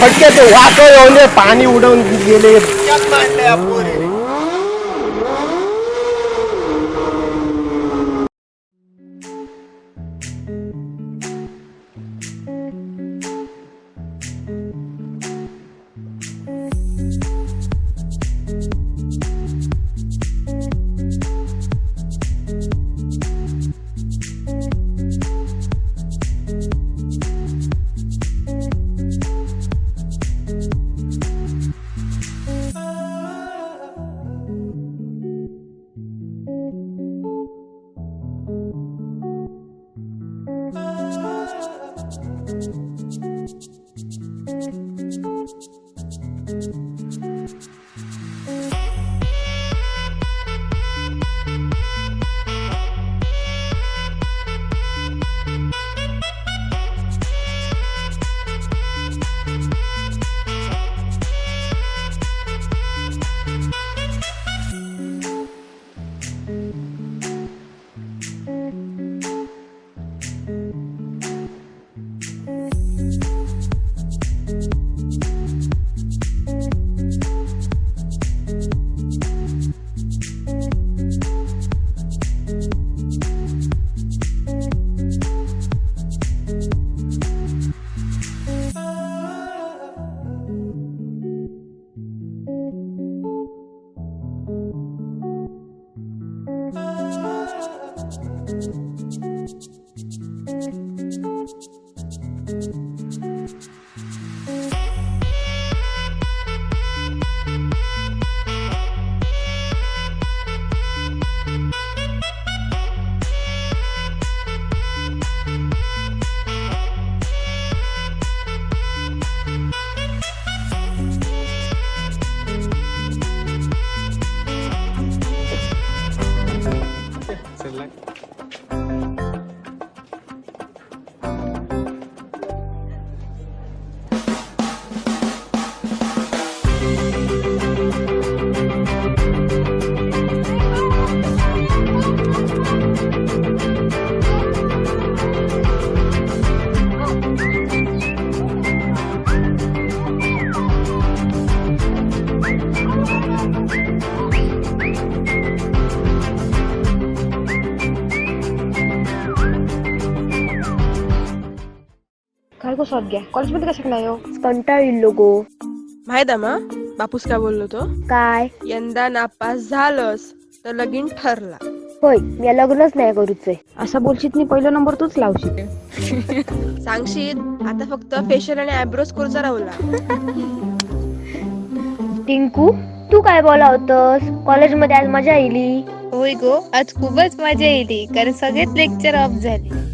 फटके ते वाकळ येऊन पाणी उडवून गेले. काय गो सध्या कॉलेजमध्ये कशाला नाही हो? कंटाळलो गो. माहित आहे मा बापूस काय बोललो तो? काय? यंदा नापास झालंस तर लगीन ठरला. होय, मी लग्नच नाही करूच आहे. असं बोलशीत मी पहिला नंबर तूच लावशील. सांगशील आता फक्त फेशियल आणि आयब्रोज करूचा राहुला. टिंकू, तू काय बोला होतस? कॉलेजमध्ये आज मजा आली. होय गो, आज खूपच मजा येते कारण सगळेच लेक्चर ऑफ झाले.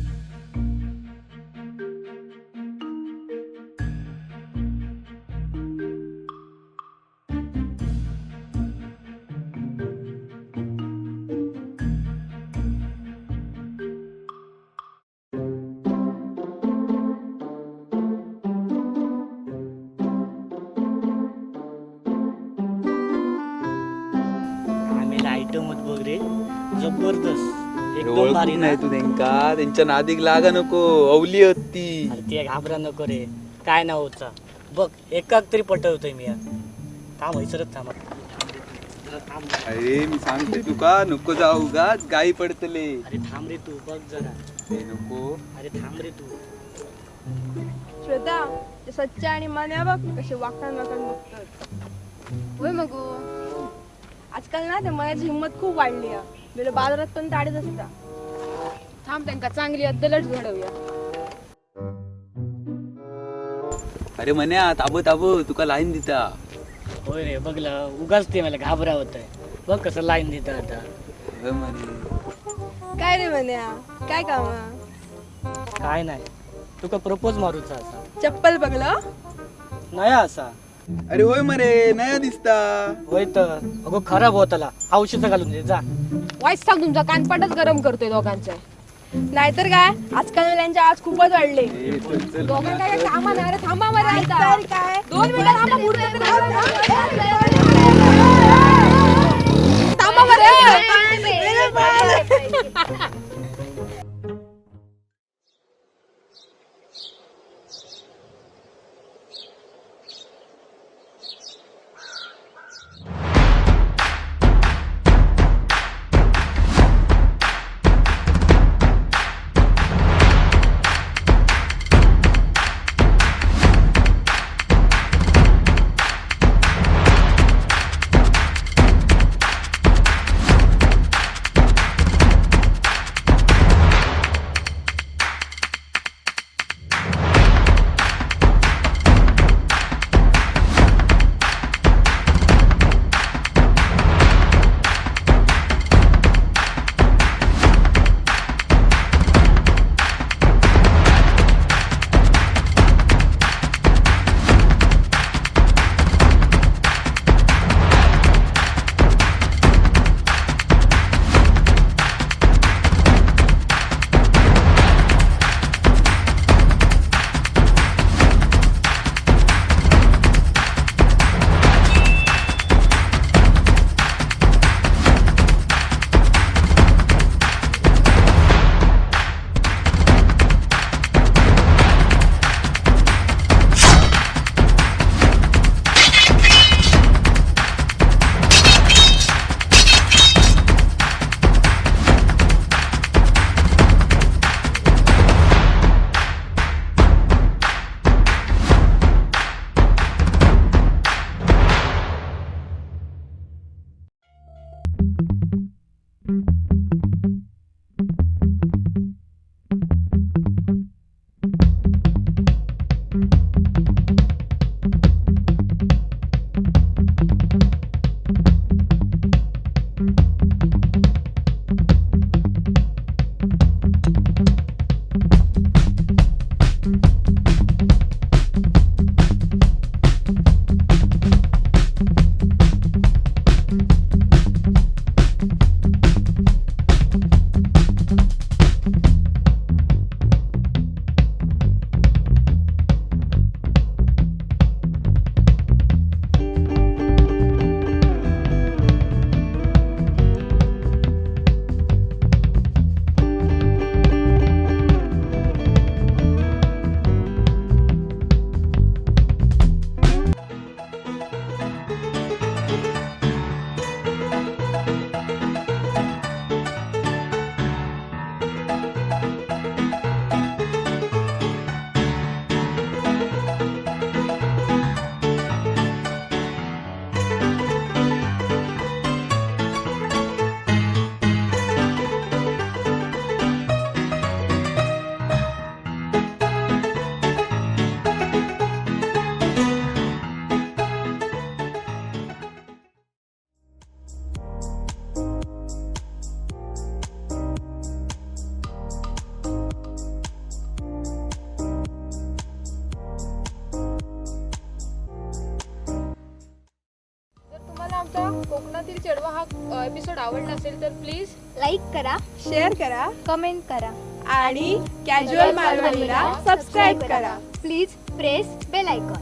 आयटम होत बघ रे, जबरदस्त एकदम ओळखून भारी नाही तू त्यांच्या नादीक लागा नको, अवली होती. अरे ते घाबरा नको रे, काय ना होता बघ, एकाक तरी पटवतोय मी थांब हैसरच थांबा. अरे मी सांगते तुका नको जाऊ गा, गाई पडतले. अरे थांब रे तू, बघ जरा. ते नको. अरे थांब रे तू. श्वेता ते सच्चा आणि मान्या बघ कसे वाकण बघतात. होय मग आजकाल ना त्या मनाची हिंमत खूप वाढली आहे. बेलो बाजारात पण ताडीच असता. थांब त्यांका चांगली अद्दलच घडवूया. अरे मन्या ताबो ताबो तुका लाईन दिता. होय रे, बघला उगाच ते मला घाबरा होत आहे. बघ कसं लाईन देतं आता. काय रे म्हण्या, काय काम? काय नाही, तुका प्रपोज मारूचा असा. चप्पल बघलं नया असा. अरे होय मरे, नया दिसता. होय तर अगो खराब होताला, औषध घालून दे जा. वाईट सांग, तुमचा कानपाटच गरम करतोय दोघांचा. नाहीतर काय आजकाल त्यांचे आज खूपच वाढले. दोघांना काय कामा नाही. अरे थांबा बरं, काय 2 मिनिटं थांबा. थांबा बरं. कोकणातील चेडवा हा एपिसोड आवडला असेल तर प्लीज लाईक करा, शेअर करा कमेंट करा आणि कॅज्युअल मालवणीला सबस्क्राईब करा. Please press bell icon.